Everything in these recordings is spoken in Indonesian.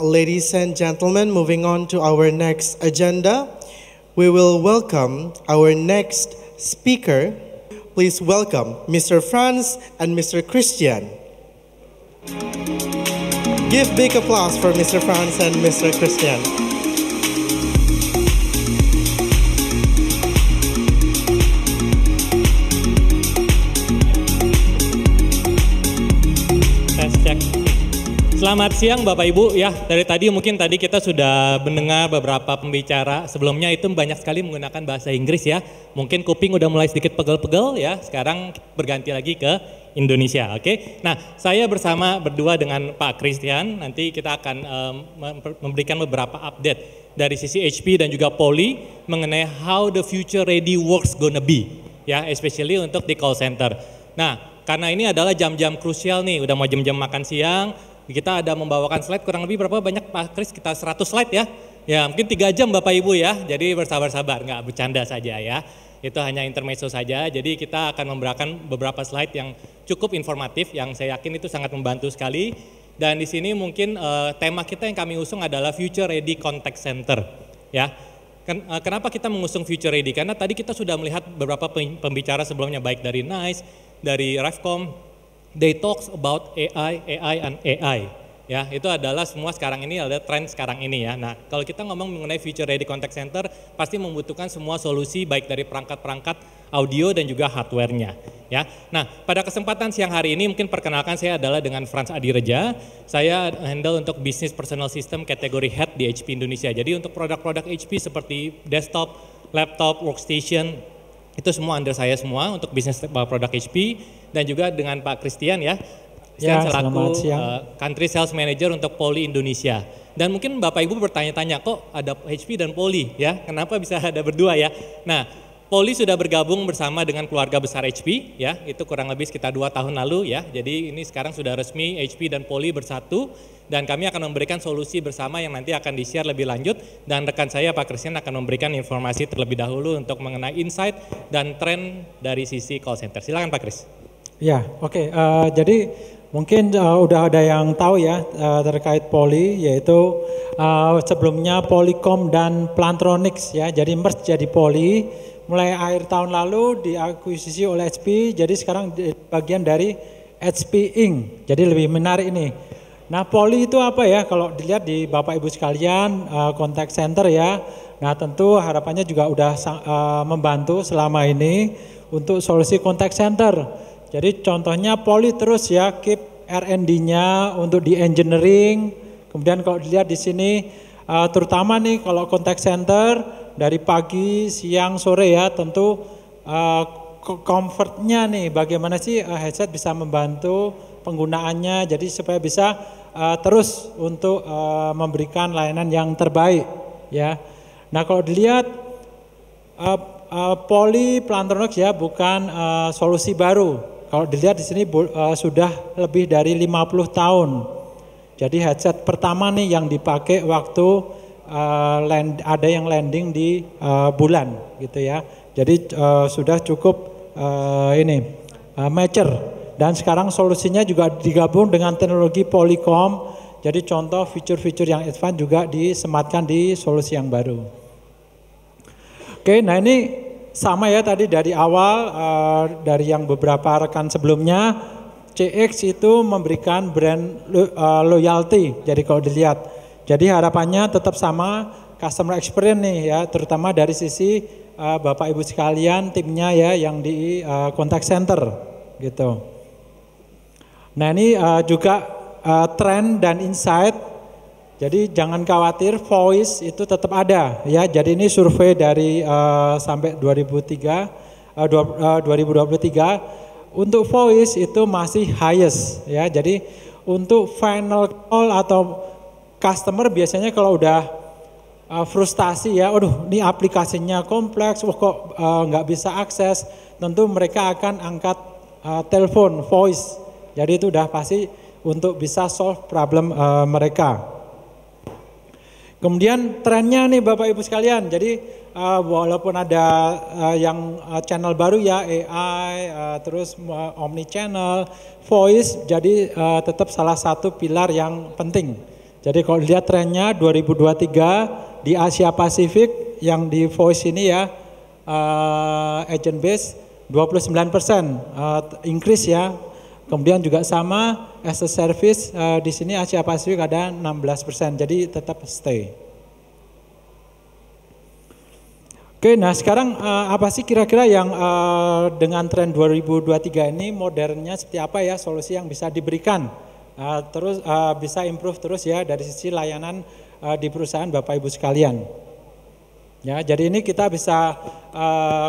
ladies and gentlemen, moving on to our next agenda, we will welcome our next speaker. Please welcome Mr. Franz and Mr. Christian. Give big applause for Mr. Franz and Mr. Christian. Selamat siang Bapak Ibu ya. Dari tadi mungkin kita sudah mendengar beberapa pembicara sebelumnya itu banyak sekali menggunakan bahasa Inggris ya. Mungkin kuping udah mulai sedikit pegel-pegel ya. Sekarang berganti lagi ke Indonesia, oke? Nah, saya berdua dengan Pak Christian. Nanti kita akan memberikan beberapa update dari sisi HP dan juga Poly mengenai how the future ready works gonna be ya, especially untuk di call center. Nah, karena ini adalah jam-jam krusial nih, udah mau jam-jam makan siang. Kita ada membawakan slide kurang lebih berapa banyak Pak Kris? Kita 100 slide ya. Ya mungkin 3 jam Bapak Ibu ya. Jadi bersabar-sabar, nggak bercanda saja ya. Itu hanya intermezzo saja. Jadi kita akan memberikan beberapa slide yang cukup informatif yang saya yakin itu sangat membantu sekali. Dan di sini mungkin tema kita yang kami usung adalah Future Ready Contact Center ya. Kenapa kita mengusung Future Ready? Karena tadi kita sudah melihat beberapa pembicara sebelumnya baik dari NICE, dari Revcom. They talks about AI and AI. Ya, itu adalah semua sekarang ini ada tren sekarang ini ya. Nah, kalau kita ngomong mengenai Future Ready Contact Center pasti membutuhkan semua solusi baik dari perangkat-perangkat audio dan juga hardware-nya ya. Nah, pada kesempatan siang hari ini mungkin perkenalkan saya adalah dengan Franz Adireja. Saya handle untuk Business Personal System kategori Head di HP Indonesia. Jadi untuk produk-produk HP seperti desktop, laptop, workstation itu semua under saya semua untuk bisnis produk HP dan juga dengan Pak Christian ya. Saya selaku Country Sales Manager untuk Poly Indonesia. Dan mungkin Bapak Ibu bertanya-tanya kok ada HP dan Poly ya, kenapa bisa ada berdua ya. Nah, Poly sudah bergabung bersama dengan keluarga besar HP ya, itu kurang lebih sekitar 2 tahun lalu ya. Jadi ini sekarang sudah resmi HP dan Poly bersatu dan kami akan memberikan solusi bersama yang nanti akan di-share lebih lanjut dan rekan saya Pak Christian akan memberikan informasi terlebih dahulu untuk mengenai insight dan tren dari sisi call center. Silakan Pak Chris. Ya, oke. Jadi mungkin udah ada yang tahu ya terkait Poly, yaitu sebelumnya Polycom dan Plantronics ya, jadi merge jadi Poly. Mulai akhir tahun lalu diakuisisi oleh HP, jadi sekarang bagian dari HP Inc. Jadi lebih menarik ini. Nah, Poly itu apa ya? Kalau dilihat di Bapak Ibu sekalian, contact center ya. Nah, tentu harapannya juga udah membantu selama ini untuk solusi contact center. Jadi contohnya Poly terus ya keep R&D-nya untuk di engineering. Kemudian kalau dilihat di sini terutama nih kalau contact center dari pagi, siang, sore ya tentu comfortnya nih bagaimana sih headset bisa membantu penggunaannya jadi supaya bisa terus untuk memberikan layanan yang terbaik ya. Nah kalau dilihat Poly Plantronics ya bukan solusi baru. Kalau dilihat di sini sudah lebih dari 50 tahun. Jadi headset pertama nih yang dipakai waktu ada yang landing di bulan gitu ya. Jadi sudah cukup mature dan sekarang solusinya juga digabung dengan teknologi Polycom. Jadi contoh fitur-fitur yang advance juga disematkan di solusi yang baru. Oke, nah ini sama ya tadi dari awal dari yang beberapa rekan sebelumnya CX itu memberikan brand loyalty. Jadi kalau dilihat, jadi harapannya tetap sama customer experience nih ya, terutama dari sisi Bapak Ibu sekalian timnya ya yang di contact center gitu. Nah ini juga tren dan insight. Jadi jangan khawatir, voice itu tetap ada ya. Jadi ini survei dari sampai 2023 untuk voice itu masih highest ya. Jadi untuk final call atau customer biasanya kalau udah frustasi ya, aduh ini aplikasinya kompleks, kok nggak bisa akses, tentu mereka akan angkat telepon voice. Jadi itu udah pasti untuk bisa solve problem mereka. Kemudian trennya nih Bapak Ibu sekalian, jadi walaupun ada yang channel baru ya AI, terus omni channel, voice jadi tetap salah satu pilar yang penting. Jadi kalau lihat trennya 2023 di Asia Pasifik yang di voice ini ya, agent base 29% increase ya. Kemudian juga sama as a service di sini Asia Pasifik ada 16%, jadi tetap stay. Oke, nah sekarang apa sih kira-kira yang dengan tren 2023 ini modernnya seperti apa ya solusi yang bisa diberikan? Terus bisa improve terus ya dari sisi layanan di perusahaan Bapak Ibu sekalian. Ya, jadi ini kita bisa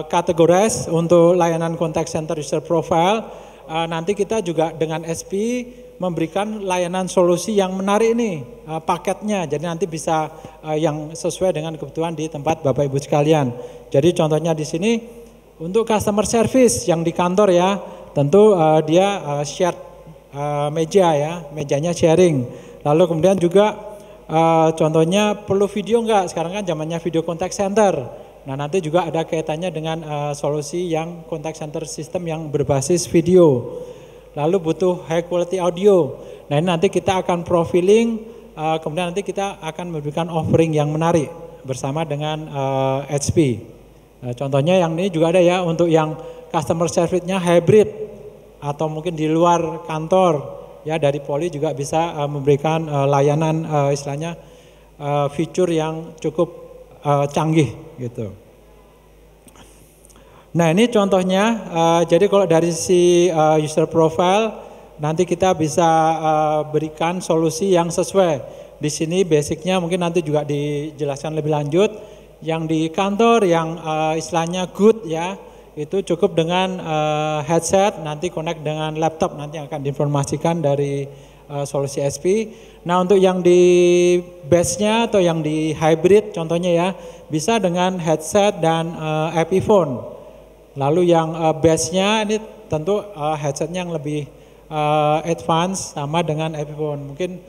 categorize untuk layanan contact center user profile. Nanti kita juga dengan SP memberikan layanan solusi yang menarik nih paketnya. Jadi nanti bisa yang sesuai dengan kebutuhan di tempat Bapak Ibu sekalian. Jadi contohnya di sini untuk customer service yang di kantor ya, tentu dia share meja ya, mejanya sharing. Lalu kemudian juga contohnya perlu video enggak? Sekarang kan zamannya video contact center. Nah nanti juga ada kaitannya dengan solusi yang contact center system yang berbasis video. Lalu butuh high quality audio. Nah ini nanti kita akan profiling, kemudian nanti kita akan memberikan offering yang menarik bersama dengan HP. Contohnya yang ini juga ada ya untuk yang customer service-nya hybrid atau mungkin di luar kantor ya, dari Poli juga bisa memberikan layanan istilahnya fitur yang cukup canggih gitu. Nah ini contohnya, jadi kalau dari sisi user profile nanti kita bisa berikan solusi yang sesuai. Di sini basicnya mungkin nanti juga dijelaskan lebih lanjut. Yang di kantor yang istilahnya good ya, itu cukup dengan headset, nanti connect dengan laptop, nanti akan diinformasikan dari solusi SP. Nah untuk yang di base-nya atau yang di hybrid contohnya ya, bisa dengan headset dan Epiphone. Lalu yang base-nya ini tentu headsetnya yang lebih advance sama dengan Epiphone. Mungkin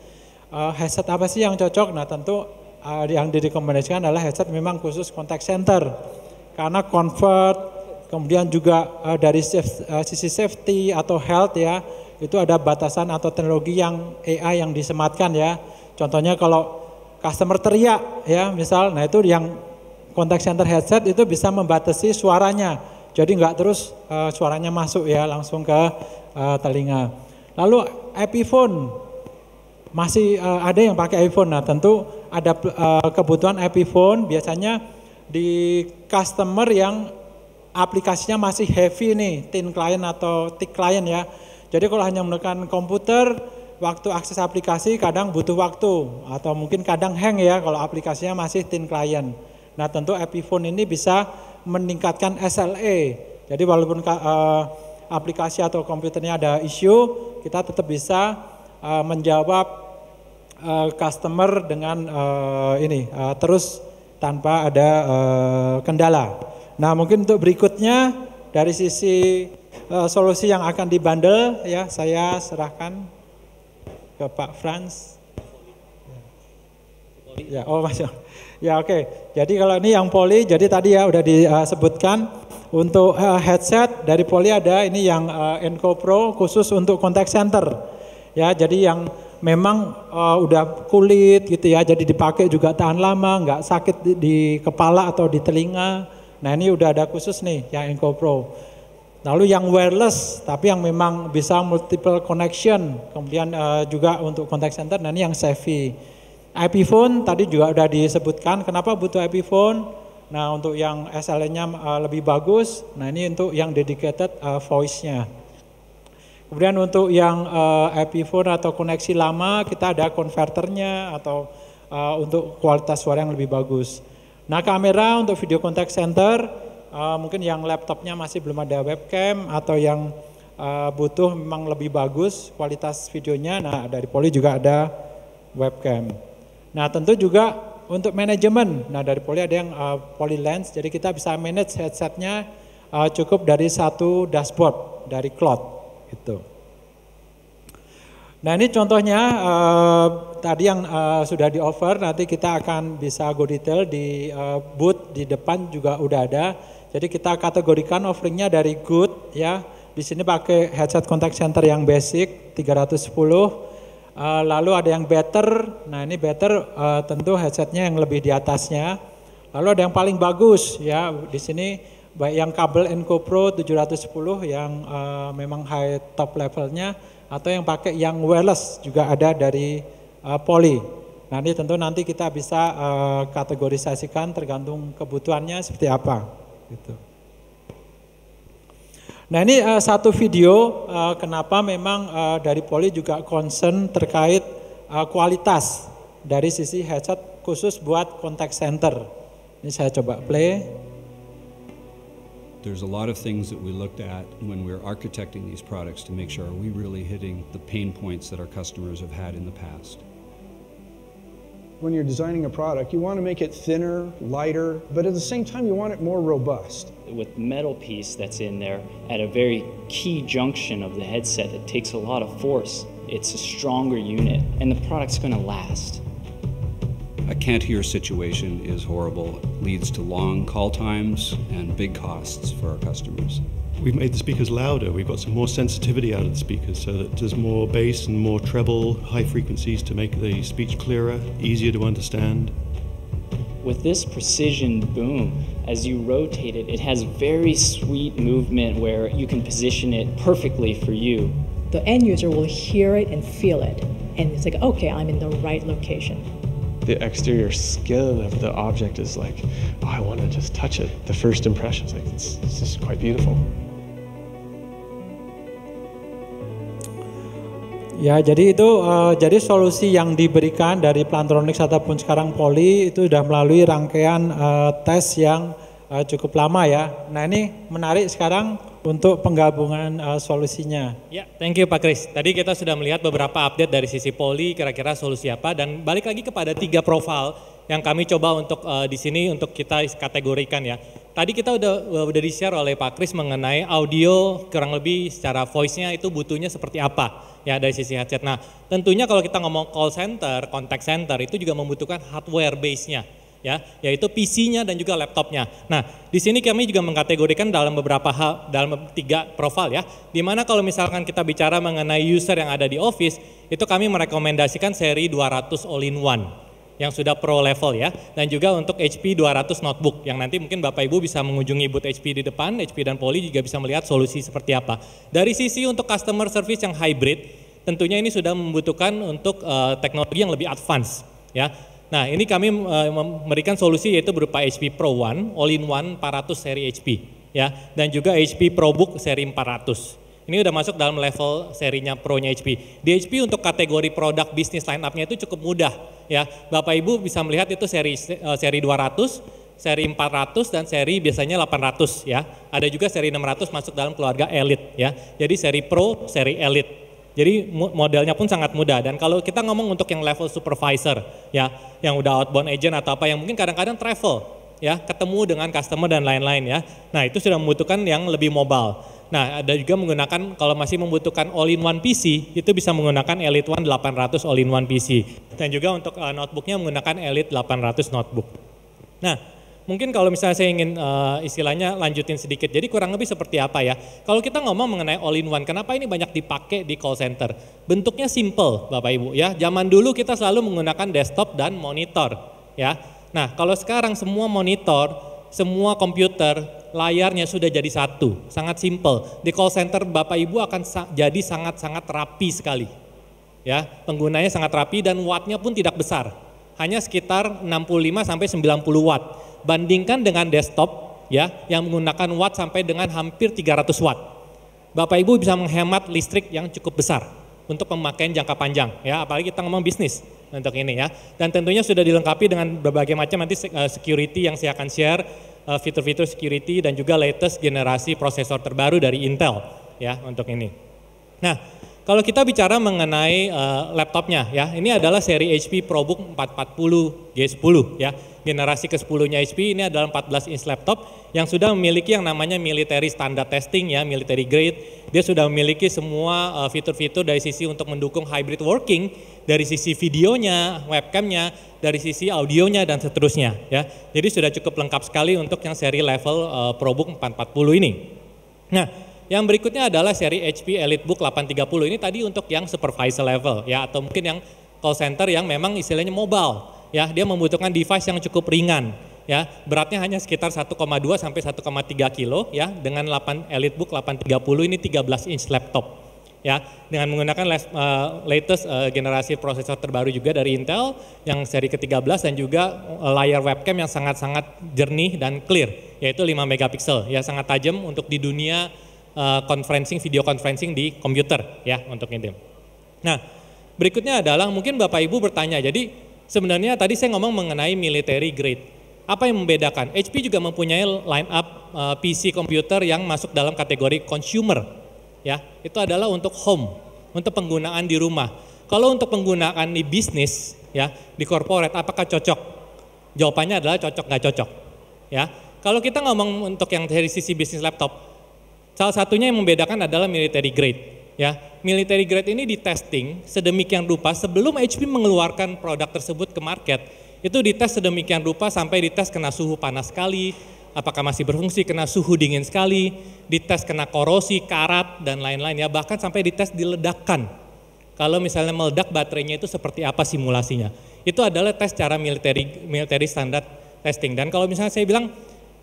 headset apa sih yang cocok? Nah tentu yang direkomendasikan adalah headset memang khusus contact center. Karena comfort, kemudian juga dari sisi safety atau health ya, itu ada batasan atau teknologi yang AI yang disematkan ya. Contohnya kalau customer teriak ya misal, nah itu yang contact center headset itu bisa membatasi suaranya. Jadi enggak terus suaranya masuk ya langsung ke telinga. Lalu Epiphone, masih ada yang pakai iPhone. Nah tentu ada kebutuhan Epiphone biasanya di customer yang aplikasinya masih heavy nih, thin client atau thick client ya. Jadi kalau hanya menggunakan komputer, waktu akses aplikasi kadang butuh waktu atau mungkin kadang hang ya kalau aplikasinya masih thin client. Nah tentu Epiphone ini bisa meningkatkan SLA. Jadi walaupun aplikasi atau komputernya ada isu, kita tetap bisa menjawab customer dengan terus tanpa ada kendala. Nah mungkin untuk berikutnya dari sisi solusi yang akan dibundle ya, saya serahkan ke Pak Frans. Ya, oh masuk. Ya oke. Jadi kalau ini yang Poli, jadi tadi ya udah disebutkan untuk headset dari Poli ada ini yang Enco Pro khusus untuk contact center. Ya, jadi yang memang udah kulit gitu ya, jadi dipakai juga tahan lama, nggak sakit di kepala atau di telinga. Nah ini udah ada khusus nih yang Enco Pro. Lalu yang wireless, tapi yang memang bisa multiple connection, kemudian juga untuk contact center, nah ini yang Savvy. Epiphone tadi juga udah disebutkan, kenapa butuh Epiphone? Nah untuk yang SLA-nya lebih bagus, nah ini untuk yang dedicated voice-nya. Kemudian untuk yang Epiphone atau koneksi lama, kita ada konverternya atau untuk kualitas suara yang lebih bagus. Nah kamera untuk video contact center, mungkin yang laptopnya masih belum ada webcam atau yang butuh memang lebih bagus kualitas videonya, nah dari Poli juga ada webcam. Nah tentu juga untuk manajemen, nah dari Poli ada yang Polylens, jadi kita bisa manage headsetnya cukup dari satu dashboard dari cloud gitu. Nah ini contohnya tadi yang sudah di offer, nanti kita akan bisa go detail di booth di depan juga udah ada. Jadi kita kategorikan offeringnya dari good ya. Di sini pakai headset contact center yang basic 310. Lalu ada yang better, nah ini better tentu headsetnya yang lebih di atasnya. Lalu ada yang paling bagus ya di sini baik yang kabel Enco Pro 710 yang memang high top levelnya atau yang pakai yang wireless juga ada dari Poly. Nah ini tentu nanti kita bisa kategorisasikan tergantung kebutuhannya seperti apa. Gitu. Nah ini satu video kenapa memang dari Poly juga concern terkait kualitas dari sisi headset khusus buat contact center. Ini saya coba play. There's a lot of things that we looked at when we were architecting these products to make sure are we really hitting the pain points that our customers have had in the past. When you're designing a product, you want to make it thinner, lighter, but at the same time you want it more robust. With metal piece that's in there at a very key junction of the headset that takes a lot of force, it's a stronger unit and the product's going to last. A can't hear situation is horrible. It leads to long call times and big costs for our customers. We've made the speakers louder. We've got some more sensitivity out of the speakers so that there's more bass and more treble, high frequencies to make the speech clearer, easier to understand. With this precision boom, as you rotate it, it has very sweet movement where you can position it perfectly for you. The end user will hear it and feel it, and it's like, okay, I'm in the right location. The exterior skin of the object is like, oh, I want to just touch it. The first impression is like, it's just quite beautiful. Ya, jadi itu jadi solusi yang diberikan dari Plantronics ataupun sekarang Poly itu sudah melalui rangkaian tes yang cukup lama ya. Nah ini menarik sekarang untuk penggabungan solusinya. Ya, thank you Pak Kris. Tadi kita sudah melihat beberapa update dari sisi Poly, kira-kira solusi apa, dan balik lagi kepada 3 profil yang kami coba untuk di sini untuk kita kategorikan ya. Tadi kita udah di-share oleh Pak Kris mengenai audio kurang lebih secara voice-nya itu butuhnya seperti apa ya dari sisi headset. Nah, tentunya kalau kita ngomong call center, contact center itu juga membutuhkan hardware base-nya. Ya, yaitu PC-nya dan juga laptopnya. Nah, di sini kami juga mengkategorikan dalam beberapa hal, dalam 3 profil ya. Dimana kalau misalkan kita bicara mengenai user yang ada di office, itu kami merekomendasikan seri 200 all-in-one yang sudah pro level ya. Dan juga untuk HP 200 notebook yang nanti mungkin Bapak Ibu bisa mengunjungi booth HP di depan, HP dan Poly juga bisa melihat solusi seperti apa. Dari sisi untuk customer service yang hybrid, tentunya ini sudah membutuhkan untuk teknologi yang lebih advance ya. Nah ini kami memberikan solusi yaitu berupa HP Pro One, All-in-One 400 seri HP ya, dan juga HP ProBook seri 400. Ini udah masuk dalam level serinya Pro-nya HP. Di HP untuk kategori produk bisnis line up-nya itu cukup mudah ya. Bapak Ibu bisa melihat itu seri 200, seri 400 dan seri biasanya 800 ya. Ada juga seri 600 masuk dalam keluarga Elite ya. Jadi seri Pro, seri Elite. Jadi modelnya pun sangat mudah, dan kalau kita ngomong untuk yang level supervisor ya, yang udah outbound agent atau apa yang mungkin kadang-kadang travel ya, ketemu dengan customer dan lain-lain ya. Nah itu sudah membutuhkan yang lebih mobile. Nah ada juga menggunakan kalau masih membutuhkan all-in-one PC itu bisa menggunakan Elite One 800 all-in-one PC, dan juga untuk notebooknya menggunakan Elite 800 notebook. Nah mungkin kalau misalnya saya ingin istilahnya lanjutin sedikit, jadi kurang lebih seperti apa ya. Kalau kita ngomong mengenai all-in-one, kenapa ini banyak dipakai di call center? Bentuknya simple Bapak Ibu ya, zaman dulu kita selalu menggunakan desktop dan monitor ya. Nah kalau sekarang semua monitor, semua komputer, layarnya sudah jadi satu, sangat simple. Di call center Bapak Ibu akan jadi sangat-sangat rapi sekali ya, penggunanya sangat rapi dan wattnya pun tidak besar. Hanya sekitar 65 sampai 90 watt. Bandingkan dengan desktop ya yang menggunakan watt sampai dengan hampir 300 watt. Bapak Ibu bisa menghemat listrik yang cukup besar untuk pemakaian jangka panjang ya, apalagi kita ngomong bisnis untuk ini ya. Dan tentunya sudah dilengkapi dengan berbagai macam nanti security yang saya akan share, fitur-fitur security dan juga latest generasi prosesor terbaru dari Intel ya untuk ini. Nah, kalau kita bicara mengenai laptopnya ya, ini adalah seri HP ProBook 440 G10 ya. Generasi ke-10-nya HP ini adalah 14 inch laptop yang sudah memiliki yang namanya military standard testing ya, military grade. Dia sudah memiliki semua fitur-fitur dari sisi untuk mendukung hybrid working, dari sisi videonya, webcamnya, dari sisi audionya dan seterusnya ya. Jadi sudah cukup lengkap sekali untuk yang seri level ProBook 440 ini. Nah, Yang berikutnya adalah seri HP EliteBook 830. Ini tadi untuk yang supervisor level ya, atau mungkin yang call center yang memang istilahnya mobile ya, dia membutuhkan device yang cukup ringan ya, beratnya hanya sekitar 1,2 sampai 1,3 kilo ya, dengan EliteBook 830 ini 13 inch laptop ya, dengan menggunakan latest generasi prosesor terbaru juga dari Intel yang seri ke-13 dan juga layar webcam yang sangat-sangat jernih dan clear, yaitu 5 megapiksel ya, sangat tajam untuk di dunia video conferencing di komputer ya, untuk ini. Nah, berikutnya adalah mungkin Bapak Ibu bertanya, jadi sebenarnya tadi saya ngomong mengenai military grade. Apa yang membedakan? HP juga mempunyai line up PC komputer yang masuk dalam kategori consumer. Ya, itu adalah untuk home, untuk penggunaan di rumah. Kalau untuk penggunaan di bisnis, ya, di corporate, apakah cocok? Jawabannya adalah cocok nggak cocok. Ya, kalau kita ngomong untuk yang dari sisi bisnis laptop, salah satunya yang membedakan adalah military grade. Ya, military grade ini di testing sedemikian rupa sebelum HP mengeluarkan produk tersebut ke market. Itu dites sedemikian rupa sampai dites kena suhu panas sekali, apakah masih berfungsi, kena suhu dingin sekali, dites kena korosi, karat, dan lain-lain ya, bahkan sampai dites diledakkan. Kalau misalnya meledak baterainya itu seperti apa simulasinya. Itu adalah tes secara military standard testing. Dan kalau misalnya saya bilang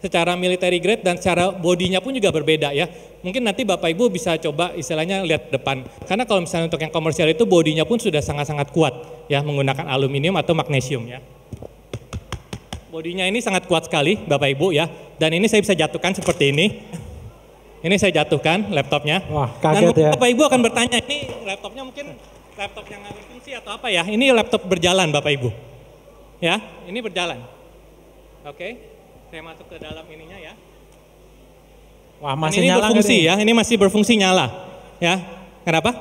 secara military grade dan secara bodinya pun juga berbeda ya. Mungkin nanti Bapak Ibu bisa coba istilahnya lihat depan. Karena kalau misalnya untuk yang komersial itu bodinya pun sudah sangat-sangat kuat ya, menggunakan aluminium atau magnesium ya. Bodinya ini sangat kuat sekali Bapak Ibu ya, dan ini saya bisa jatuhkan seperti ini. Ini saya jatuhkan laptopnya. Wah, kaget dan ya. Bapak Ibu akan bertanya, ini laptopnya mungkin laptop yang nggak berfungsi atau apa ya? Ini laptop berjalan Bapak Ibu. Ya, ini berjalan. Oke, saya masuk ke dalam ininya ya. Wah, masih ini nyala berfungsi ya? Ini masih berfungsi nyala. Ya, kenapa?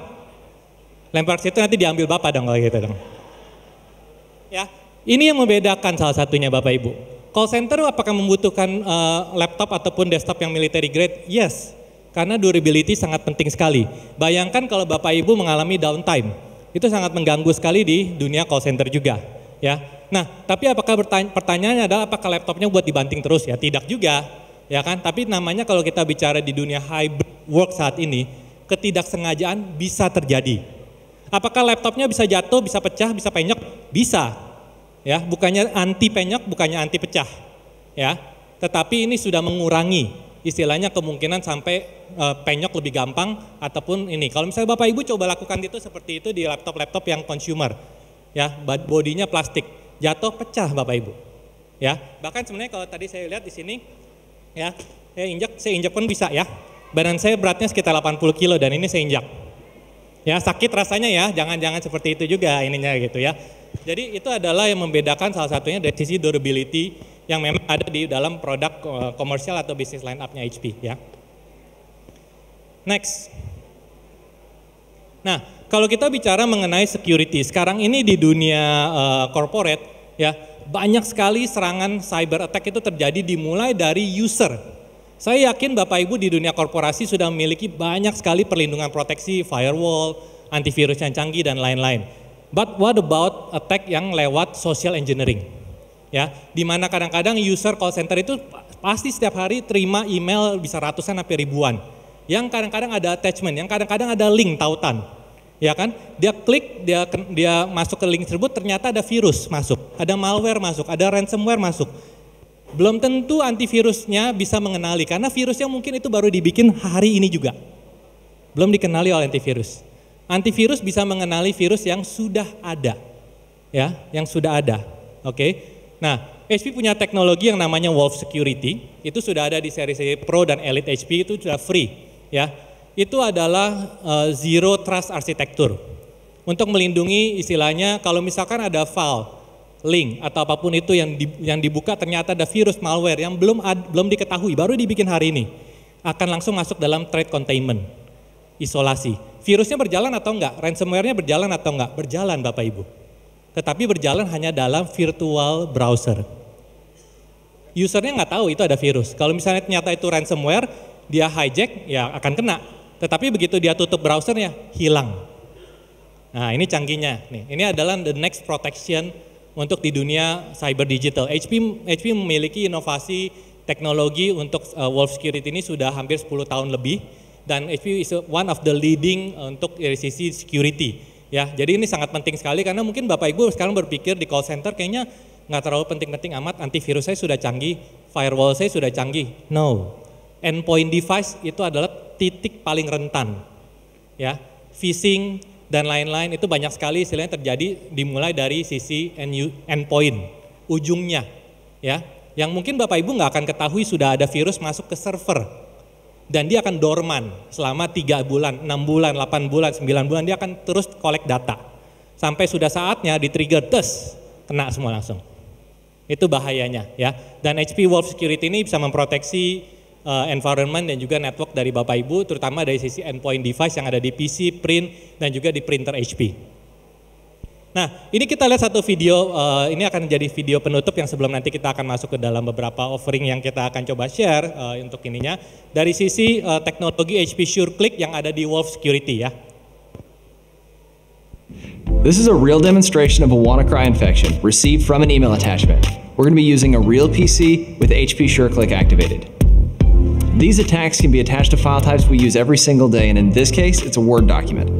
Lempar ke situ nanti diambil Bapak dong kalau gitu dong. Ya. Ini yang membedakan salah satunya Bapak Ibu. Call center apakah membutuhkan laptop ataupun desktop yang military grade? Yes, karena durability sangat penting sekali. Bayangkan kalau Bapak Ibu mengalami downtime, itu sangat mengganggu sekali di dunia call center juga. Ya, nah tapi apakah pertanyaannya adalah apakah laptopnya buat dibanting terus ya? Tidak juga, ya kan? Tapi namanya kalau kita bicara di dunia hybrid work saat ini, ketidaksengajaan bisa terjadi. Apakah laptopnya bisa jatuh, bisa pecah, bisa penyok? Bisa. Ya, bukannya anti penyok, bukannya anti pecah, ya. Tetapi ini sudah mengurangi, istilahnya kemungkinan sampai penyok lebih gampang ataupun ini. Kalau misalnya Bapak Ibu coba lakukan itu seperti itu di laptop-laptop yang consumer, ya, bodinya plastik, jatuh pecah Bapak Ibu, ya. Bahkan sebenarnya kalau tadi saya lihat di sini, ya, saya injak pun bisa ya. Badan saya beratnya sekitar 80 kilo dan ini saya injak, ya, sakit rasanya ya. Jangan seperti itu juga ininya gitu ya. Jadi itu adalah yang membedakan salah satunya dari sisi durability yang memang ada di dalam produk komersial atau bisnis line up-nya HP ya. Next. Nah, kalau kita bicara mengenai security, sekarang ini di dunia corporate ya, banyak sekali serangan cyber attack itu terjadi dimulai dari user. Saya yakin Bapak Ibu di dunia korporasi sudah memiliki banyak sekali perlindungan proteksi, firewall, antivirus yang canggih dan lain-lain. But what about attack yang lewat social engineering? Ya, di mana kadang-kadang user call center itu pasti setiap hari terima email bisa ratusan sampai ribuan. Yang kadang-kadang ada attachment, yang kadang-kadang ada link tautan. Ya kan? Dia klik, dia masuk ke link tersebut ternyata ada virus masuk, ada malware masuk, ada ransomware masuk. Belum tentu antivirusnya bisa mengenali karena virusnya mungkin itu baru dibikin hari ini juga. Belum dikenali oleh antivirus. Antivirus bisa mengenali virus yang sudah ada, ya, yang sudah ada. Oke. Nah, HP punya teknologi yang namanya Wolf Security. Itu sudah ada di seri-seri Pro dan Elite HP, itu sudah free, ya. Itu adalah Zero Trust Architecture untuk melindungi istilahnya kalau misalkan ada file, link atau apapun itu yang dibuka ternyata ada virus malware yang belum diketahui, baru dibikin hari ini, akan langsung masuk dalam threat containment, isolasi. Virusnya berjalan atau enggak? Ransomware-nya berjalan atau enggak? Berjalan Bapak Ibu. Tetapi berjalan hanya dalam virtual browser. Usernya nggak tahu itu ada virus. Kalau misalnya ternyata itu ransomware, dia hijack, ya akan kena. Tetapi begitu dia tutup browsernya, hilang. Nah ini canggihnya. Nih, ini adalah the next protection untuk di dunia cyber digital. HP memiliki inovasi teknologi untuk Wolf Security ini sudah hampir 10 tahun lebih. dan HP is one of the leading untuk dari sisi security. Ya, jadi ini sangat penting sekali karena mungkin Bapak Ibu sekarang berpikir di call center kayaknya nggak terlalu penting-penting amat, antivirus saya sudah canggih, firewall saya sudah canggih. No, endpoint device itu adalah titik paling rentan. Ya, phishing dan lain-lain itu banyak sekali istilahnya terjadi dimulai dari sisi endpoint, ujungnya. Ya, yang mungkin Bapak Ibu nggak akan ketahui sudah ada virus masuk ke server. Dan dia akan dorman selama 3 bulan, 6 bulan, 8 bulan, 9 bulan, dia akan terus collect data. Sampai sudah saatnya di trigger, kena semua langsung. Itu bahayanya ya. Dan HP Wolf Security ini bisa memproteksi environment dan juga network dari Bapak Ibu, terutama dari sisi endpoint device yang ada di PC, print, dan juga di printer HP. Nah, ini kita lihat satu video, ini akan jadi video penutup yang sebelum nanti kita akan masuk ke dalam beberapa offering yang kita akan coba share untuk ininya. Dari sisi teknologi HP SureClick yang ada di Wolf Security ya. This is a real demonstration of a WannaCry infection received from an email attachment. We're going to be using a real PC with HP SureClick activated. These attacks can be attached to file types we use every single day, and in this case, it's a Word document.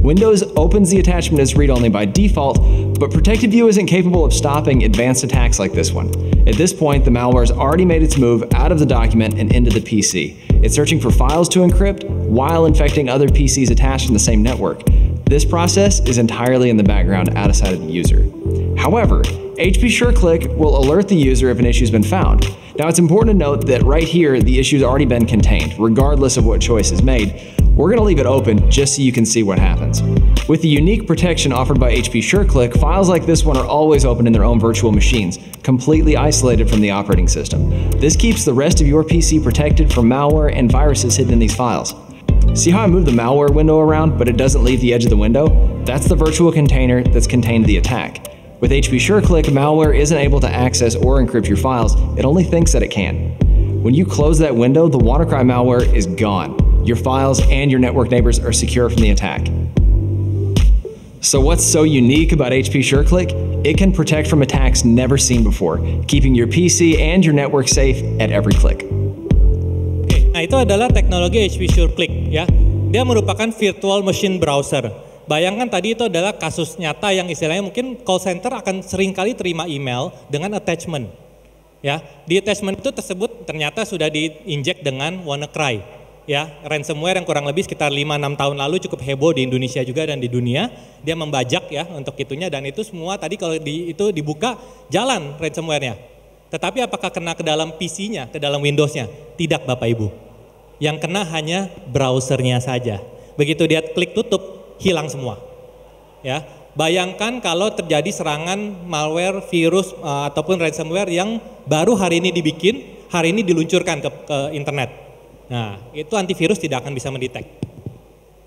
Windows opens the attachment as read-only by default, but Protected View isn't capable of stopping advanced attacks like this one. At this point, the malware has already made its move out of the document and into the PC. It's searching for files to encrypt while infecting other PCs attached in the same network. This process is entirely in the background out of sight of the user. However, HP SureClick will alert the user if an issue has been found. Now, it's important to note that right here, the issue has already been contained, regardless of what choice is made. We're going to leave it open just so you can see what happens. With the unique protection offered by HP SureClick, files like this one are always open in their own virtual machines, completely isolated from the operating system. This keeps the rest of your PC protected from malware and viruses hidden in these files. See how I moved the malware window around, but it doesn't leave the edge of the window? That's the virtual container that's contained the attack. With HP SureClick, malware isn't able to access or encrypt your files, it only thinks that it can. When you close that window, the WannaCry malware is gone. Your files and your network neighbors are secure from the attack. So what's so unique about HP SureClick? It can protect from attacks never seen before, keeping your PC and your network safe at every click. Oke, nah itu adalah teknologi HP SureClick ya. Dia merupakan virtual machine browser. Bayangkan tadi itu adalah kasus nyata yang istilahnya mungkin call center akan sering kali terima email dengan attachment. Ya, di attachment itu tersebut ternyata sudah diinjek dengan WannaCry. Ya, ransomware yang kurang lebih sekitar 5-6 tahun lalu cukup heboh di Indonesia juga dan di dunia. Dia membajak ya untuk itunya dan itu semua tadi kalau itu dibuka jalan ransomware-nya. Tetapi apakah kena ke dalam PC-nya, ke dalam Windows-nya? Tidak Bapak Ibu. Yang kena hanya browser-nya saja. Begitu dia klik tutup, hilang semua. Ya, bayangkan kalau terjadi serangan malware, virus ataupun ransomware yang baru hari ini dibikin, hari ini diluncurkan ke internet. Nah, itu antivirus tidak akan bisa mendetek.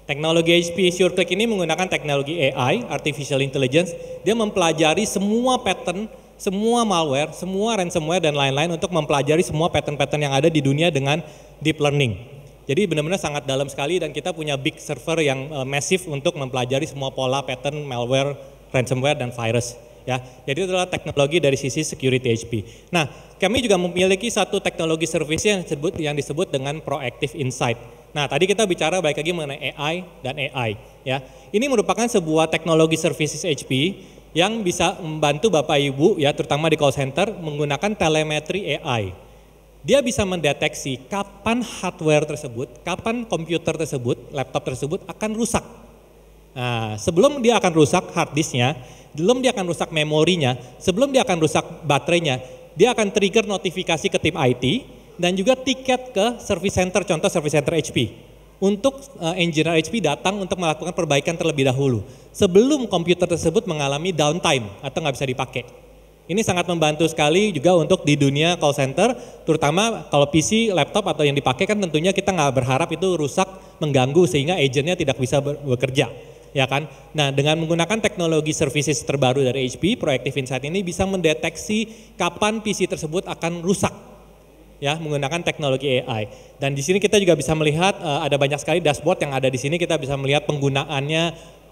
Teknologi HP SureClick ini menggunakan teknologi AI, Artificial Intelligence. Dia mempelajari semua pattern, semua malware, semua ransomware dan lain-lain untuk mempelajari semua pattern-pattern yang ada di dunia dengan deep learning. Jadi benar-benar sangat dalam sekali dan kita punya big server yang masif untuk mempelajari semua pola pattern malware, ransomware dan virus. Ya, jadi itu adalah teknologi dari sisi security HP. Nah, kami juga memiliki satu teknologi service yang disebut dengan Proactive Insight. Nah, tadi kita bicara baik lagi mengenai AI dan AI. Ya, ini merupakan sebuah teknologi services HP yang bisa membantu Bapak Ibu, ya, terutama di call center menggunakan telemetri AI. Dia bisa mendeteksi kapan hardware tersebut, kapan komputer tersebut, laptop tersebut akan rusak. Nah, sebelum dia akan rusak hard disknya, sebelum dia akan rusak memorinya, sebelum dia akan rusak baterainya, dia akan trigger notifikasi ke tim IT dan juga tiket ke service center, contoh service center HP. Untuk engineer HP datang untuk melakukan perbaikan terlebih dahulu sebelum komputer tersebut mengalami downtime atau nggak bisa dipakai. Ini sangat membantu sekali juga untuk di dunia call center, terutama kalau PC, laptop atau yang dipakai kan tentunya kita nggak berharap itu rusak, mengganggu sehingga agentnya tidak bisa bekerja. Ya kan? Nah, dengan menggunakan teknologi services terbaru dari HP, Proactive Insight ini bisa mendeteksi kapan PC tersebut akan rusak. Ya, menggunakan teknologi AI. Dan di sini kita juga bisa melihat ada banyak sekali dashboard yang ada di sini, kita bisa melihat penggunaannya,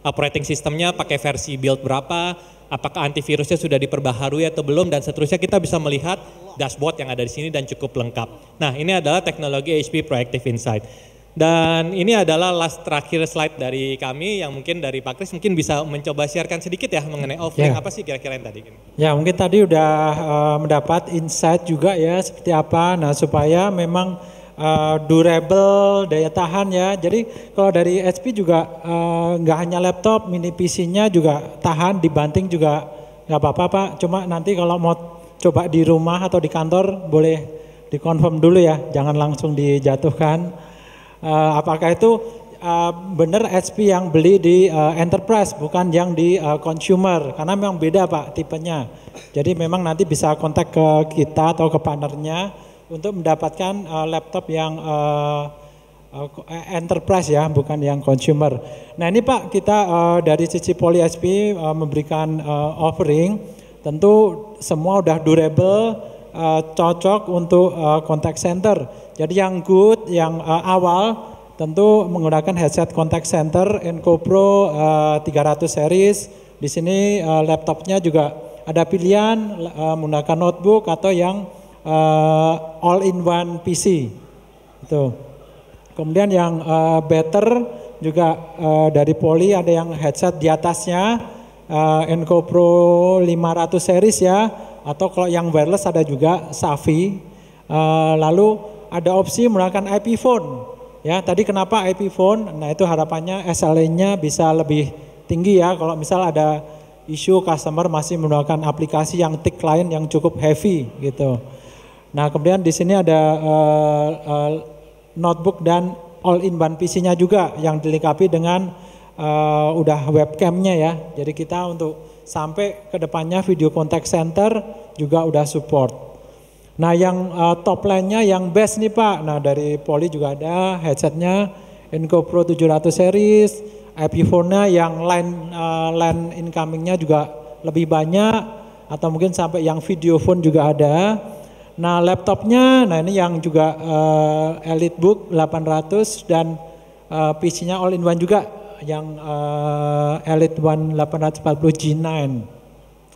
operating systemnya pakai versi build berapa, apakah antivirusnya sudah diperbaharui atau belum, dan seterusnya kita bisa melihat dashboard yang ada di sini dan cukup lengkap. Nah, ini adalah teknologi HP Proactive Insight. Dan ini adalah last terakhir slide dari kami yang mungkin dari Pak Kris mungkin bisa mencoba sharekan sedikit ya mengenai offering apa sih kira-kira yang tadi. Ya mungkin tadi udah mendapat insight juga ya seperti apa. Nah supaya memang durable, daya tahan ya. Jadi kalau dari HP juga nggak hanya laptop, mini PC-nya juga tahan, dibanting juga nggak apa-apa Pak. Cuma nanti kalau mau coba di rumah atau di kantor boleh dikonfirm dulu ya, jangan langsung dijatuhkan. Apakah itu benar HP yang beli di enterprise bukan yang di consumer, karena memang beda Pak tipenya. Jadi memang nanti bisa kontak ke kita atau ke partnernya untuk mendapatkan laptop yang enterprise ya, bukan yang consumer. Nah ini Pak, kita dari sisi Poly HP memberikan offering, tentu semua udah durable, cocok untuk contact center. Jadi yang good, yang awal tentu menggunakan headset contact center Enco Pro 300 series. Di sini laptopnya juga ada pilihan menggunakan notebook atau yang all-in-one PC. Itu. Kemudian yang better juga dari Poly ada yang headset di atasnya Enco Pro 500 series ya, atau kalau yang wireless ada juga Savi. Lalu ada opsi menggunakan IP phone. Ya, tadi kenapa IP phone? Nah, itu harapannya SLA-nya bisa lebih tinggi ya kalau misal ada isu customer masih menggunakan aplikasi yang TIC client yang cukup heavy gitu. Nah, kemudian di sini ada notebook dan all-in-one PC-nya juga yang dilengkapi dengan udah webcam-nya ya. Jadi kita untuk sampai ke depannya video contact center juga udah support. Nah yang top line-nya yang best nih Pak, nah dari Poly juga ada headsetnya Enco Pro 700 series, IP phone-nya yang line incoming-nya juga lebih banyak, atau mungkin sampai yang video phone juga ada. Nah laptopnya, nah ini yang juga EliteBook 800 dan PC-nya all-in-one juga yang Elite One 840 G9.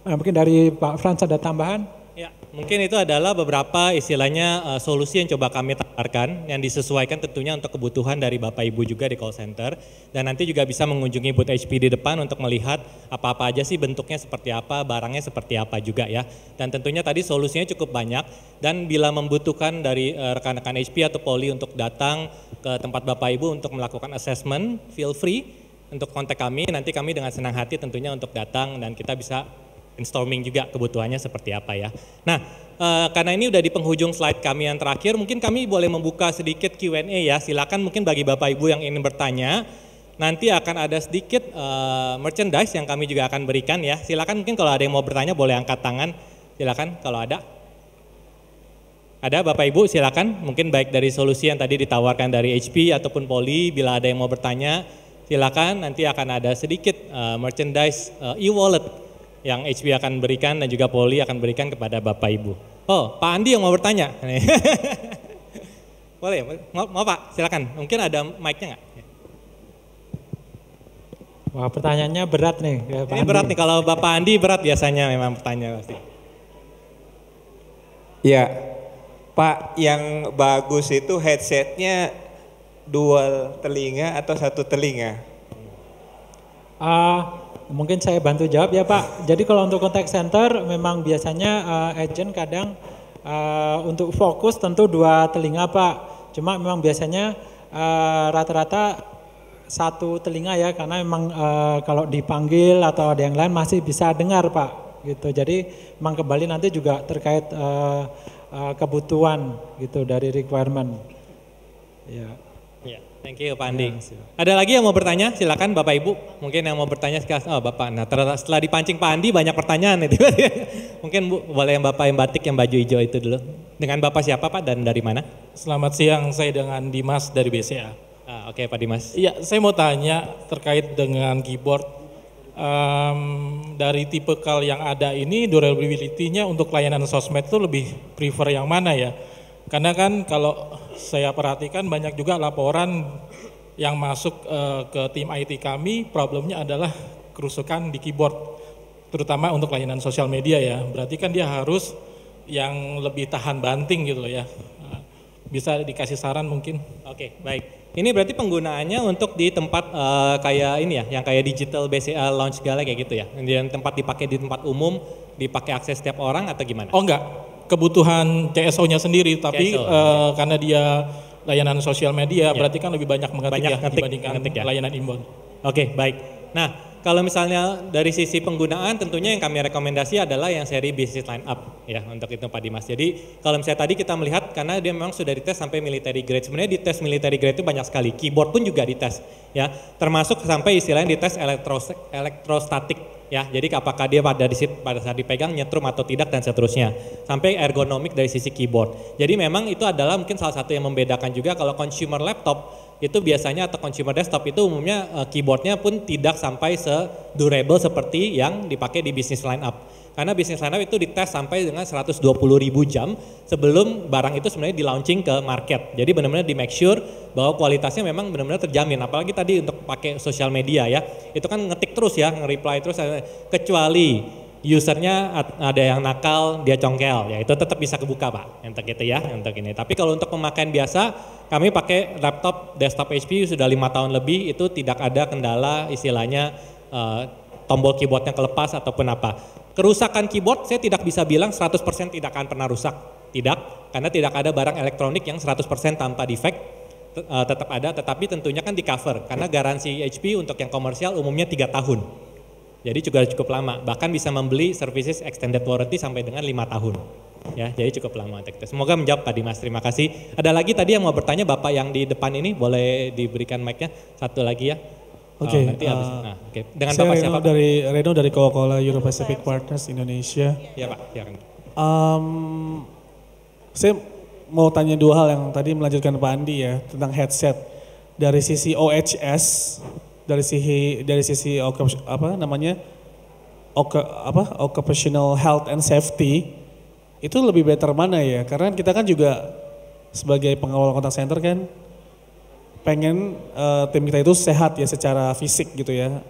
Nah, mungkin dari Pak Frans ada tambahan? Ya, mungkin itu adalah beberapa istilahnya solusi yang coba kami tawarkan yang disesuaikan tentunya untuk kebutuhan dari Bapak Ibu juga di call center, dan nanti juga bisa mengunjungi booth HP di depan untuk melihat apa-apa aja sih bentuknya seperti apa, barangnya seperti apa juga ya. Dan tentunya tadi solusinya cukup banyak, dan bila membutuhkan dari rekan-rekan HP atau Poly untuk datang ke tempat Bapak Ibu untuk melakukan assessment, feel free untuk kontak kami, nanti kami dengan senang hati tentunya untuk datang dan kita bisa brainstorming juga kebutuhannya seperti apa ya. Nah, karena ini udah di penghujung slide kami yang terakhir, mungkin kami boleh membuka sedikit Q&A ya. Silakan mungkin bagi Bapak Ibu yang ingin bertanya, nanti akan ada sedikit merchandise yang kami juga akan berikan ya. Silakan mungkin kalau ada yang mau bertanya boleh angkat tangan. Silakan kalau ada. Ada Bapak Ibu silakan, mungkin baik dari solusi yang tadi ditawarkan dari HP ataupun Poly, bila ada yang mau bertanya silakan, nanti akan ada sedikit merchandise e-wallet yang HP akan berikan dan juga Poly akan berikan kepada Bapak Ibu. Oh, Pak Andi yang mau bertanya. Boleh, mau Pak, silakan. Mungkin ada mic-nya nggak? Wah, pertanyaannya berat nih. Ya, Pak Ini Andi. berat nih, kalau Bapak Andi berat biasanya memang bertanya pasti. Ya, Pak, yang bagus itu headsetnya dual telinga atau satu telinga? Mungkin saya bantu jawab ya Pak. Jadi kalau untuk contact center memang biasanya agent kadang untuk fokus tentu dua telinga Pak. Cuma memang biasanya rata-rata satu telinga ya, karena memang kalau dipanggil atau ada yang lain masih bisa dengar Pak. Gitu. Jadi memang kembali nanti juga terkait kebutuhan gitu dari requirement. Ya. Thank you Pak Andi. Ada lagi yang mau bertanya? Silakan Bapak Ibu. Mungkin yang mau bertanya sekarang, oh Bapak. Nah setelah dipancing Pak Andi banyak pertanyaan itu. Mungkin Bu, boleh yang Bapak yang batik yang baju hijau itu dulu. Dengan Bapak siapa Pak dan dari mana? Selamat siang, saya dengan Dimas dari BCA. Oke, Pak Dimas. Iya, saya mau tanya terkait dengan keyboard. Dari tipe kal yang ada ini durability-nya untuk layanan sosmed itu lebih prefer yang mana ya? Karena kan kalau saya perhatikan banyak juga laporan yang masuk ke tim IT kami, problemnya adalah kerusakan di keyboard, terutama untuk layanan sosial media ya. Berarti kan dia harus yang lebih tahan banting gitu loh ya. bisa dikasih saran mungkin. Oke, baik. Ini berarti penggunaannya untuk di tempat kayak ini ya, yang kayak digital BCA lounge segala kayak gitu ya. Yang tempat dipakai di tempat umum, dipakai akses setiap orang atau gimana? Oh enggak, kebutuhan CSO-nya sendiri, tapi CSO, karena dia layanan sosial media, Ya. berarti kan lebih banyak mengetik ya Ngetik dibandingkan ya. layanan inbound. Oke, baik. Nah, kalau misalnya dari sisi penggunaan tentunya yang kami rekomendasi adalah yang seri business line up ya untuk itu Pak Dimas. Jadi kalau misalnya tadi kita melihat karena dia memang sudah dites sampai military grade. Sebenarnya di tes military grade itu banyak sekali. Keyboard pun juga dites ya. Termasuk sampai istilahnya dites elektrostatik ya. Jadi apakah dia pada saat dipegang nyetrum atau tidak dan seterusnya. Sampai ergonomik dari sisi keyboard. Jadi memang itu adalah mungkin salah satu yang membedakan juga kalau consumer laptop itu biasanya atau consumer desktop itu umumnya keyboardnya pun tidak sampai se-durable seperti yang dipakai di business line up. Karena business line up itu dites sampai dengan 120.000 jam sebelum barang itu sebenarnya di launching ke market. Jadi benar-benar di make sure bahwa kualitasnya memang benar-benar terjamin. Apalagi tadi untuk pakai sosial media ya, itu kan ngetik terus ya, nge-reply terus, kecuali usernya ada yang nakal, dia congkel, ya itu tetap bisa kebuka Pak, untuk itu ya, untuk ini. Tapi kalau untuk pemakaian biasa, kami pakai laptop desktop HP sudah 5 tahun lebih, itu tidak ada kendala istilahnya tombol keyboardnya kelepas ataupun apa. Kerusakan keyboard saya tidak bisa bilang 100% tidak akan pernah rusak, tidak, karena tidak ada barang elektronik yang 100% tanpa defect, tetap ada, tetapi tentunya kan di cover, karena garansi HP untuk yang komersial umumnya 3 tahun. Jadi juga cukup lama, bahkan bisa membeli services extended warranty sampai dengan 5 tahun. Ya, jadi cukup lama untuk itu. Semoga menjawab Pak Dimas, terima kasih. Ada lagi tadi yang mau bertanya Bapak yang di depan ini, boleh diberikan mic-nya, satu lagi ya. Oke, Dengan saya Bapak siapa? Reno dari Coca-Cola Euro Pacific Partners Indonesia. Iya Pak, silakan. Saya mau tanya dua hal yang tadi melanjutkan Pak Andi ya, tentang headset. Dari sisi OHS, dari sisi occupational health and safety itu lebih better mana ya? Karena kita kan juga sebagai pengawal contact center kan pengen tim kita itu sehat ya secara fisik gitu ya.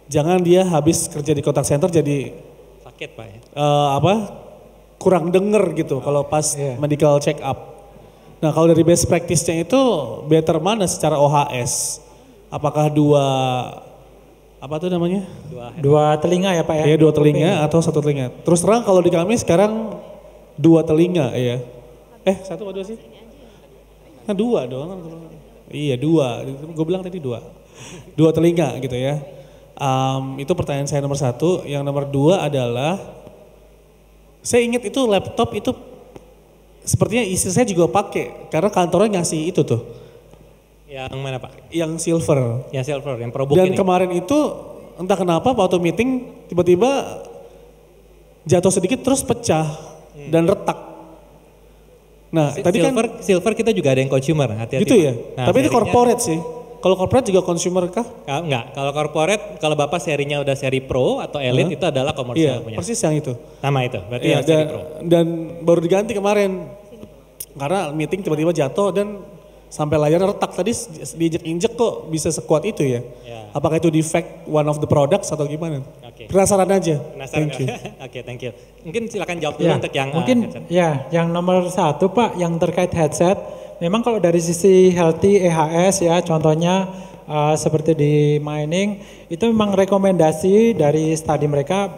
Jangan dia habis kerja di contact center jadi sakit Pak ya. Kurang denger gitu kalau pas medical check up. Nah kalau dari best practice-nya itu better mana secara OHS? Apakah Dua telinga ya Pak ya? Iya 2 telinga atau 1 telinga. Terus terang kalau di kami sekarang 2 telinga ya. 1 atau 2 sih? Kan 2 doang. Iya 2, gue bilang tadi 2. 2 telinga gitu ya. Itu pertanyaan saya nomor 1. Yang nomor 2 adalah, saya ingat itu laptop itu sepertinya istri saya juga pakai. Karena kantornya ngasih itu tuh. Yang mana Pak? Yang silver. Yang silver, yang ProBook Dan ini. kemarin itu entah kenapa waktu meeting tiba-tiba jatuh sedikit terus pecah dan retak. Nah tadi silver kita juga ada yang consumer, hati-hati. Gitu ya? Nah, tapi ini corporate sih. Kalau corporate juga consumer kah? Enggak, kalau corporate, kalau Bapak serinya udah seri Pro atau Elite itu adalah komersial iya, punya. Persis yang itu. Sama itu, berarti yang seri Pro. Dan baru diganti kemarin. Karena meeting tiba-tiba jatuh dan sampai layarnya retak. Tadi diinjek-injek kok bisa sekuat itu ya? Apakah itu defect one of the products atau gimana? Penasaran aja. Thank you. Oke, thank you. Mungkin silakan jawab dulu untuk yang mungkin yang nomor 1 Pak, yang terkait headset. Memang kalau dari sisi healthy EHS ya, contohnya seperti di mining, itu memang rekomendasi dari studi mereka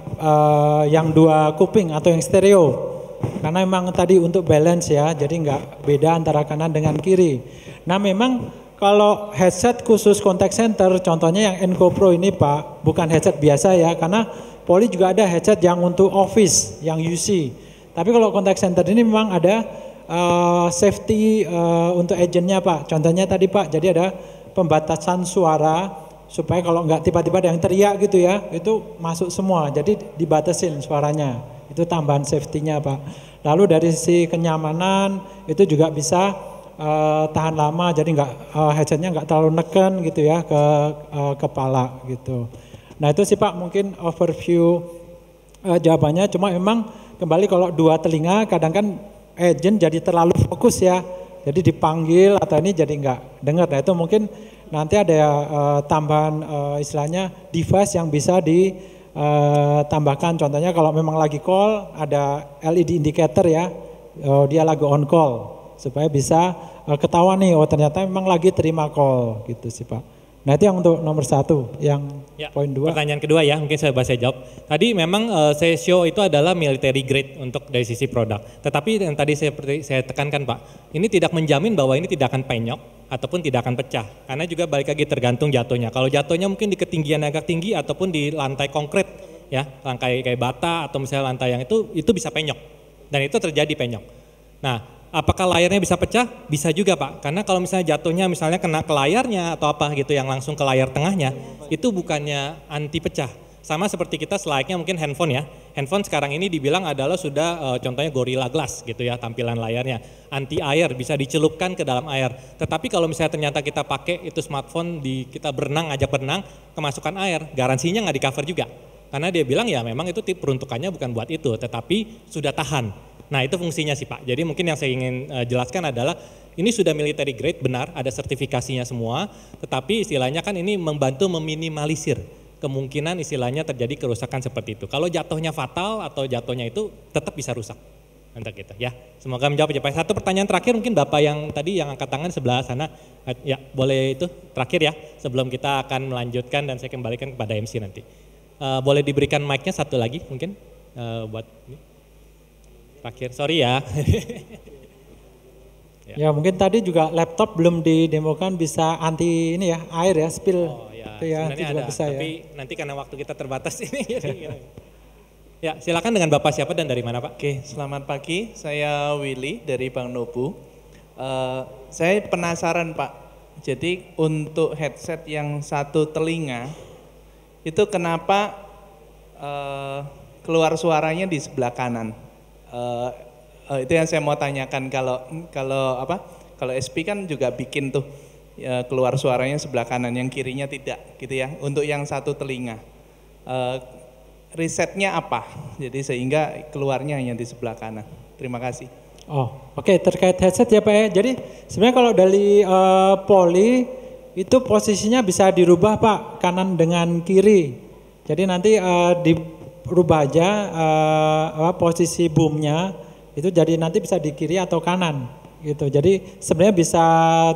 yang 2 kuping atau yang stereo. Karena memang tadi untuk balance ya, jadi nggak beda antara kanan dengan kiri. Nah memang kalau headset khusus contact center, contohnya yang Enco Pro ini Pak, bukan headset biasa ya, karena Poly juga ada headset yang untuk office, yang UC. Tapi kalau contact center ini memang ada safety untuk agentnya Pak. Contohnya tadi Pak, jadi ada pembatasan suara supaya kalau nggak tiba-tiba ada yang teriak gitu ya, itu masuk semua. Jadi dibatasin suaranya. Itu tambahan safety-nya Pak. Lalu dari sisi kenyamanan itu juga bisa tahan lama, jadi headsetnya nggak terlalu neken gitu ya ke kepala gitu. Nah itu sih Pak mungkin overview jawabannya. Cuma memang kembali kalau 2 telinga kadang kan agent jadi terlalu fokus ya. Jadi dipanggil atau ini jadi nggak dengar. Nah itu mungkin nanti ada tambahan istilahnya device yang bisa ditambahkan. Contohnya kalau memang lagi call ada LED indicator ya, dia lagi on call supaya bisa ketahuan nih, oh ternyata memang lagi terima call gitu sih Pak. Nah itu yang untuk nomor 1, yang poin 2. Pertanyaan kedua ya, mungkin saya jawab. Tadi memang Seisho itu adalah military grade untuk dari sisi produk. Tetapi yang tadi saya tekankan Pak, ini tidak menjamin bahwa ini tidak akan penyok ataupun tidak akan pecah. Karena juga balik lagi tergantung jatuhnya. Kalau jatuhnya mungkin di ketinggian agak tinggi ataupun di lantai konkret ya, lantai kayak bata atau misalnya lantai yang itu bisa penyok. Dan itu terjadi penyok. Nah, apakah layarnya bisa pecah? Bisa juga Pak, karena kalau misalnya jatuhnya misalnya kena ke layarnya atau apa gitu yang langsung ke layar tengahnya, itu bukannya anti pecah. Sama seperti kita selayaknya mungkin handphone ya. Handphone sekarang ini dibilang adalah sudah contohnya Gorilla Glass gitu ya tampilan layarnya. Anti air, bisa dicelupkan ke dalam air. Tetapi kalau misalnya ternyata kita pakai itu smartphone kita berenang, ajak berenang, kemasukan air, garansinya nggak di cover juga. Karena dia bilang ya memang itu peruntukannya bukan buat itu, tetapi sudah tahan. Nah itu fungsinya sih Pak. Jadi mungkin yang saya ingin jelaskan adalah ini sudah military grade benar, ada sertifikasinya semua. Tetapi istilahnya kan ini membantu meminimalisir kemungkinan istilahnya terjadi kerusakan seperti itu. Kalau jatuhnya fatal atau jatuhnya itu tetap bisa rusak. Untuk gitu ya. Semoga menjawab Pak. Satu pertanyaan terakhir mungkin Bapak yang tadi yang angkat tangan sebelah sana. Ya boleh itu terakhir ya. Sebelum kita akan melanjutkan dan saya kembalikan kepada MC nanti. Boleh diberikan mic-nya satu lagi mungkin buat ini. Terakhir, sorry ya. Ya mungkin tadi juga laptop belum didemokan bisa anti ini ya, air ya, spill. Oh ya, itu ya, sebenarnya juga ada, bisa tapi ya. nanti karena waktu kita terbatas ini. Ya silakan dengan Bapak siapa dan dari mana Pak? Oke, selamat pagi, saya Willy dari Bank Nobu. Saya penasaran Pak, jadi untuk headset yang satu telinga, itu kenapa keluar suaranya di sebelah kanan? Itu yang saya mau tanyakan. Kalau SP kan juga bikin tuh keluar suaranya sebelah kanan, yang kirinya tidak gitu ya. Untuk yang satu telinga, risetnya apa? Jadi sehingga keluarnya hanya di sebelah kanan. Terima kasih. Oh oke, terkait headset ya Pak ya. Jadi sebenarnya kalau dari Poly itu posisinya bisa dirubah Pak, kanan dengan kiri. Jadi nanti dirubah aja posisi boomnya itu jadi nanti bisa di kiri atau kanan gitu. Jadi sebenarnya bisa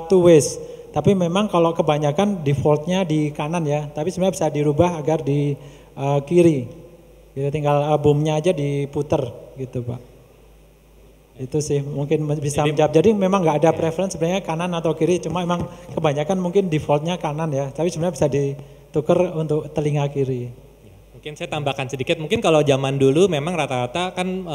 two ways. Tapi memang kalau kebanyakan defaultnya di kanan ya. Tapi sebenarnya bisa dirubah agar di kiri. Gitu, tinggal boomnya aja diputer gitu Pak. Itu sih mungkin bisa menjawab. Jadi memang nggak ada preference sebenarnya kanan atau kiri. Cuma memang kebanyakan mungkin defaultnya kanan ya. Tapi sebenarnya bisa ditukar untuk telinga kiri. Mungkin saya tambahkan sedikit, mungkin kalau zaman dulu memang rata-rata kan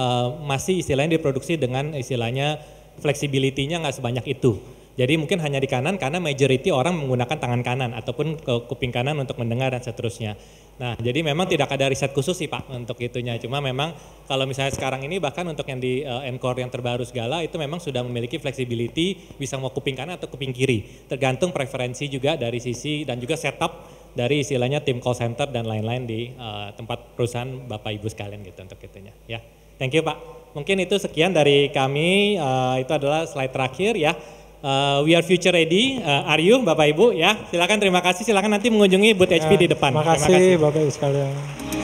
masih istilahnya diproduksi dengan istilahnya flexibility-nya nggak sebanyak itu. Jadi mungkin hanya di kanan karena majority orang menggunakan tangan kanan ataupun ke kuping kanan untuk mendengar dan seterusnya. Nah jadi memang tidak ada riset khusus sih Pak untuk itunya. Cuma memang kalau misalnya sekarang ini bahkan untuk yang di Encore yang terbaru segala itu memang sudah memiliki flexibility bisa mau kuping kanan atau kuping kiri. Tergantung preferensi juga dari sisi dan juga setup dari istilahnya tim call center dan lain-lain di tempat perusahaan Bapak Ibu sekalian gitu untuk itunya ya. Thank you Pak. Mungkin itu sekian dari kami, itu adalah slide terakhir ya. We are future ready, are you Bapak Ibu ya. Silakan, terima kasih, silakan nanti mengunjungi booth HP di depan. Terima kasih Bapak Ibu sekalian.